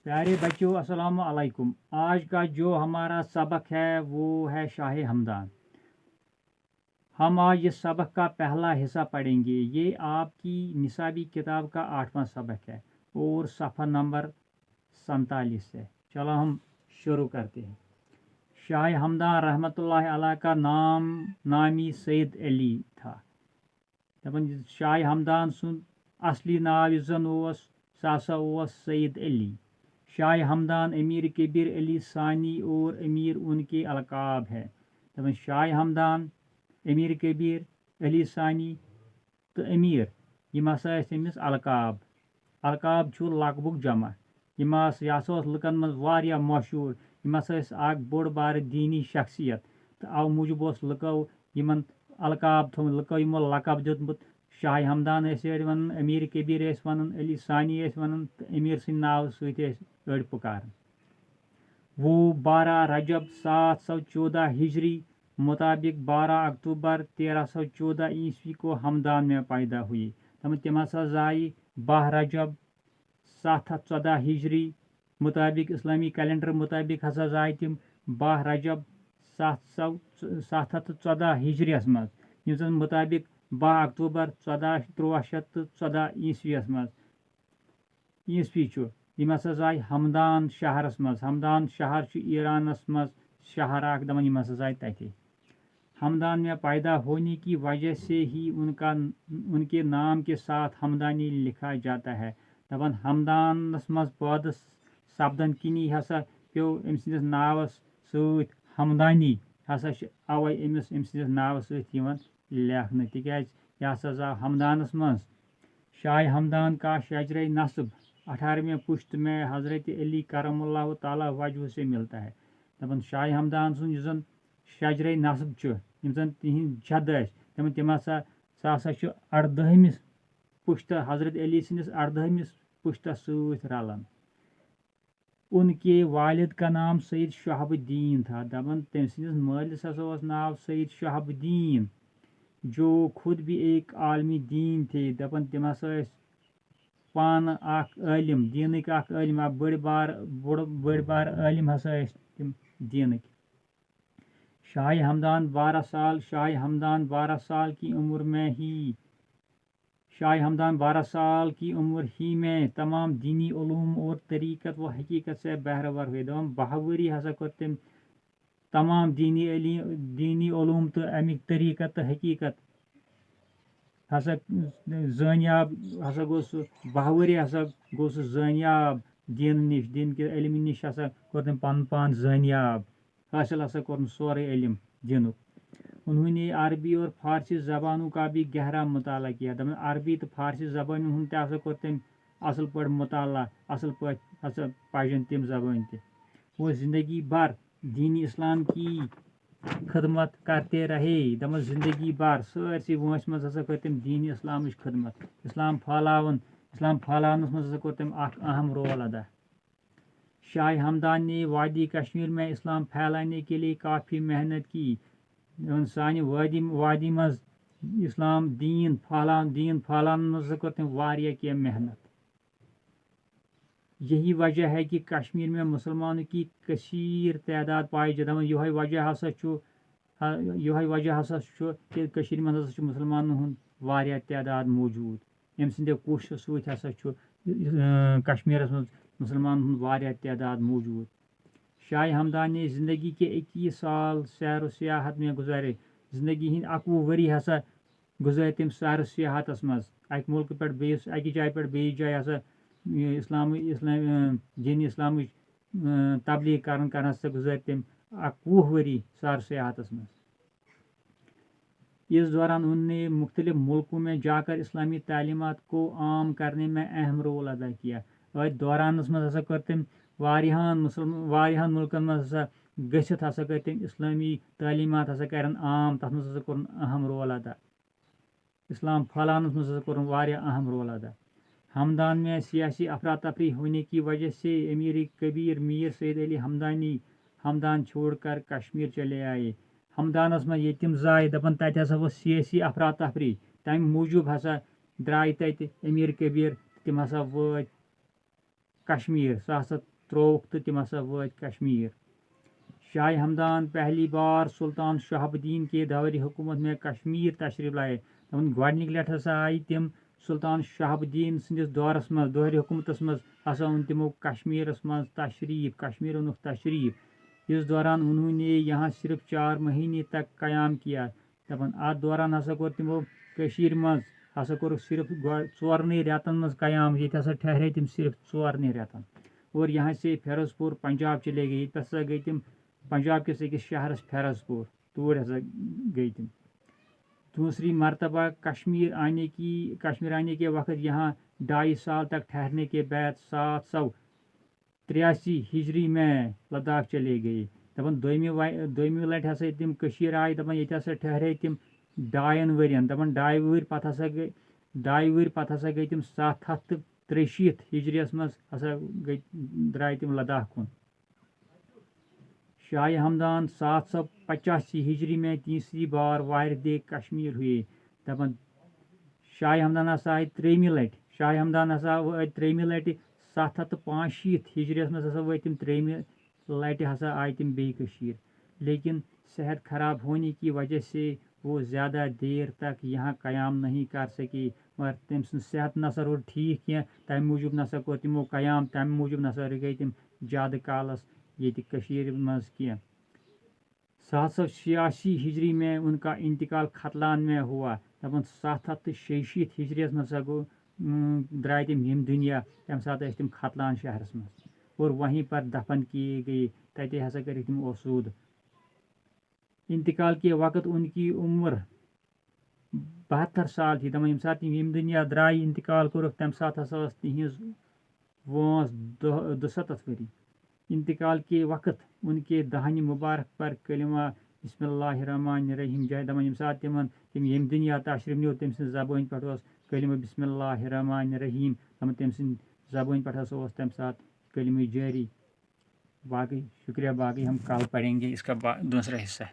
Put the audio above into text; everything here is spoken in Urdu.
پیارے بچوں السلام علیکم۔ آج کا جو ہمارا سبق ہے وہ ہے شاہ ہمدان۔ ہم آج اس سبق کا پہلا حصہ پڑھیں گے۔ یہ آپ کی نصابی کتاب کا 8واں سبق ہے اور صفحہ نمبر 47 ہے۔ چلو ہم شروع کرتے ہیں۔ شاہ ہمدان رحمۃ اللہ علیہ کا نامی سید علی تھا۔ شاہ ہمدان سن اصلی ناو یُس زن اوس سُہ ہسا اوس سید علی۔ شاہ ہمدان امیر کبیر علی ثانی اور امیر ان کے القاب ہے۔ شاہ ہمدان امیر کبیر علی ثانی تو امیر یم ہسا أمس القاب چھُ لقبُک جمع۔ یہ ہسا اوس لُکن منٛز واریاہ مشہوٗر۔ یم ہسا ٲسۍ اکھ بوٚڑ بارٕ دیٖنی شخصیت تہٕ اَوٕ موٗجوٗب اوس لُکو یمن القاب تھوٚومُت، لُکو یمو لقب دیُتمُت۔ شاہ ہمدان ٲسۍ أڑۍ ونان، امیر کبیر ٲسۍ ونان، علی ثانی ٲسۍ ونان تہٕ امیر سٕنٛدۍ ناوٕ سۭتۍ ٲسۍ أڑۍ پُکاران۔ وہ 12 رجب 714 ہجری مطابق 12 اکتوبر 1314 عیسوی کو ہمدان میں پیدا ہوئی۔ تم ہسا زائے 12 رجب 714 ہجری مطابق، اسلامی کیلنڈر مطابق ہسا زائے تم 12 رجب 714 ہجریس مز، یم زن مطابق 12 اکتوبر 1314 عیسوی چھُ۔ یم ہسا زائے ہمدان شہرس مز۔ ہمدان شہر چھُ ایرانس مز شہر اکھ، دپان یم ہسا زائے تتے۔ ہمدان میں پیدا ہونے کی وجہ سے ہی ان کے نام کے ساتھ ہمدانی لکھا جاتا ہے۔ دپان ہمدانس مز پٲدٕ سپدن کِنی ہسا پیو أمۍ سٕنٛدِس ناوس سۭتۍ ہمدانی ہسا چھِ اوے أمۍ سٕنٛدِس ناوس سۭتۍ یِوان لیکھنہٕ، تِکیازِ یہِ ہسا زاو ہمدانس منٛز۔ شاہ ہمدان کا شجرہ نسب 18ویں پشت میں حضرت علی کرم اللہ تعالیٰ وجہ سے ملتا ہے۔ دپان شاہ ہمدان سُنٛد یُس زن شجرہ نسب چھُ، یم زن تِہنٛدۍ جد ٲسۍ، تم ہسا سُہ ہسا چھُ 18مِس پُشتس، حضرت علی سٕنٛدِس 18مِس پُشتس سۭتۍ رلان۔ ان کے والد کا نام سید شہاب الدین تھا۔ دپان تٔمۍ سٕنٛدِس مٲلِس ہسا اوس ناو سید شہاب الدین، جو خود بھی ایک عالمی دین تھے۔ دپان تم ہسا ٲسۍ پانہٕ اکھ عٲلم، دیٖنٕکۍ اکھ عٲلم، اکھ بٔڑ بار عٲلم ہسا ٲسۍ تم دیٖنٕکۍ۔ شاہ ہمدان 12 سال شاہ ہمدان 12 سال کی عمر کی عمر ہی میں تمام دینی علوم اور طریقت و حقیقت سے بہرور ہوئے۔ دپان 12 ؤری ہسا کوٚر تٔمۍ تمام دینی علوم تو امیک طریقت تو حقیقت ہسا زٲنیاب ہسا گوٚو سُہ 12 ؤری ہسا گوٚو سُہ زٲنیاب دین نِش، دین کے علم نِش ہسا کوٚر تٔمۍ پنُن پان زٲنیاب، حٲصل ہسا کوٚرُن سورُے علم دینُک۔ انہوں نے عربی اور فارسی زبانوں کا بھی گہرا مطالعہ کیا۔ دپان عربی تو فارسی زبانن ہُنٛد تہِ ہسا کوٚر تٔمۍ اصل پٲٹھۍ مطالعہ، اصل پٲٹھۍ ہسا پجن تِم زبٲنۍ تہِ۔ وہ زندگی بھر دینی اسلام کی خدمت کرتے رہے۔ دپان زندگی بھر سٲرسٕے وٲنٛسہِ منٛز ہسا کٔر تٔمۍ دینی اسلامٕچ خدمت، اسلام پھٲلاونس منٛز ہسا کوٚر تٔمۍ اکھ اہم رول ادا۔ شاہ ہمدان نے وادی کشمیر میں اسلام پھیلانے کے لیے کافی محنت کی۔ سانہِ وادی منٛز اسلام دین پھٲلاونس منٛز ہسا کٔر تٔمۍ واریاہ کینٛہہ محنت۔ یہی وجہ ہے کہ کشمیر میں مسلمانوں کی کثیر تعداد پائی جاتی ہے۔ یہوے وجہ ہسا چھُ کہ کٔشیٖرِ منٛز ہسا چھُ مسلمانن ہُنٛد واریاہ تعداد موجود۔ أمۍ سٕنٛدیو کوٗششو سۭتۍ ہسا چھُ کشمیرس منٛز مسلمانن ہُنٛد واریاہ تعداد موجود۔ شاہ ہمدان نے زندگی کے 21 سال سیر و سیاحت میں گزارے۔ زندگی ہٕنٛدۍ 21 ؤری ہسا گزٲرۍ تٔمۍ سیر و سیاحتس منٛز، اکہِ مُلکہٕ پٮ۪ٹھ اکہِ جایہِ پٮ۪ٹھ بیٚیِس جایہِ ہسا دینی اسلامٕچ تبلیغ کرنس ہسا گزٲرۍ تٔمۍ 21 ؤری سیر و سیاحتس منٛز۔ اس دوران انہوں نے مختلف ملکوں میں جا کر اسلامی تعلیمات کو عام کرنے میں اہم رول ادا کیا۔ اتھ دورانس منٛز ہسا کٔر تٔمۍ واریاہن ملکن منٛز ہسا گٔژھِتھ ہسا کٔر تٔمۍ اسلامی تعلیمات ہسا کرن عام، تتھ منٛز ہسا کوٚرُن اہم رول ادا۔ اسلام پھٲلاونس منٛز ہسا کوٚرُن واریاہ اہم رول ادا۔ ہمدان میں سیاسی افراتفری ہونے کی وجہ سے امیر کبیر میر سید علی ہمدان چھوڑ کر کشمیر چلے آئے۔ ہمدانس منٛز ییٚتہِ تِم زاے، دپان تتہِ ہسا ؤژھ سیاسی افراتفری، تمہِ موٗجوٗب ہسا درٛاے تتہِ امیر کبیر، تِم ہسا وٲتۍ کشمیر۔ سُہ ہسا ترووُکھ تہٕ تِم ہسا وٲتۍ کشمیٖر. شاہ ہمدان پہلی بار سلطان شہاب الدین کے دور حکومت میں کشمیر تشریف لائے. دپان گۄڈنِکۍ لٹہِ ہسا آیہِ تِم سلطان شہاب الدین سٕنٛدِس دورس منٛز دورِ حکومتس منٛز ہسا اوٚن تِمو کشمیٖرس منٛز تشریٖف. کشمیٖر اوٚنُکھ تشریٖف. اس دوران انہوں نے یہاں صرف 4 مہینے تک قیام کیا. دپان اتھ دوران ہسا کوٚر تِمو کٔشیٖرِ منٛز ہسا کوٚرُکھ صرف 4 رٮ۪تن منٛز قیام. ییٚتہِ ہسا ٹھہرے تِم صرف 4 رٮ۪تن. اور یہاں سے فیروز پور پنجاب چلے گئے. ییٚتہِ ہسا گٔے تِم پنجاب کِس أکِس شہرس فیروز پور. توٗرۍ ہسا گٔے تِم. دوسری مرتبہ کشمیر آنے کے وقت یہاں 2.5 سال تک ٹھہرنے کے بعد 783 ہجری میں لداخ چلے گئے. دپان دویمہِ لٹہِ ہسا تِم کٔشیٖر آیہِ. دپان ییٚتہِ ہسا ٹھہرے تِم 2 ؤرین. دپان 2 ؤری پتہٕ ہسا گٔے تِم 763 ہجریس منٛز ہسا درٛاے تِم لداخ کُن. شاہ ہمدان 785 ہجری میں تیسری بار وارد کشمیر ہوئے. دپان شاہ ہمدان ہسا آیہِ 3مہِ لٹہِ. شاہ ہمدان ہسا وٲتۍ 3مہِ لٹہِ 785 ہجریس منٛز ہسا وٲتۍ تِم 3مہِ لٹہِ ہسا آیہِ تِم بیٚیہِ کٔشیٖر. لیکن صحت خراب ہونے کی وجہ سے وہ زیادہ دیر تک یہاں قیام نہیں کر سکے. مگر تٔمۍ سُنٛد صحت نسا روٗد ٹھیٖک کینٛہہ. تمہِ موٗجوٗب نسا کوٚر تِمو قیام. تمہِ موٗجوٗب نسا گٔے تِم زیادٕ کالس ییٚتہِ کٔشیٖرِ منٛز کینٛہہ. 786 ہجری میں ان کا انتقال ختلان میں ہوا. دپان 766 ہجریس منٛز ہسا درٛاے تِم ییٚمہِ دُنیا. تمہِ ساتہٕ ٲسۍ تِم ختلان شہرس منٛز اور وہیں پر دفن کیے گئے. تتے ہسا کٔرِکھ تِم اوسوٗد. انتقال کے وقت ان کی عمر 72 سال تھی. دپان ییٚمہِ ساتہٕ تِم ییٚمہِ دُنیا درٛاے انتقال کوٚرُکھ تمہِ ساتہٕ ہسا ٲس تِہنٛز وٲنٛس 72 ؤری. انتقال کے وقت ان کے دہنِ مبارک پر کلمہ بسم اللہ الرحمن الرحیم دپان ییٚمہِ ساتہٕ تِم ییٚمہِ دُنیا تشریٖف نیوٗ تٔمۍ سٕنٛزِ زبٲنۍ پٮ۪ٹھ اوس کلمہ بسم اللہ الرحمن الرحیم. دپان تٔمۍ سٕنٛدِ زبٲنۍ پٮ۪ٹھ ہسا اوس تمہِ ساتہٕ کلمہ جٲری. باقی شکریہ. باقی ہم کل پڑھیں گے اس کا دوسرا حصہ.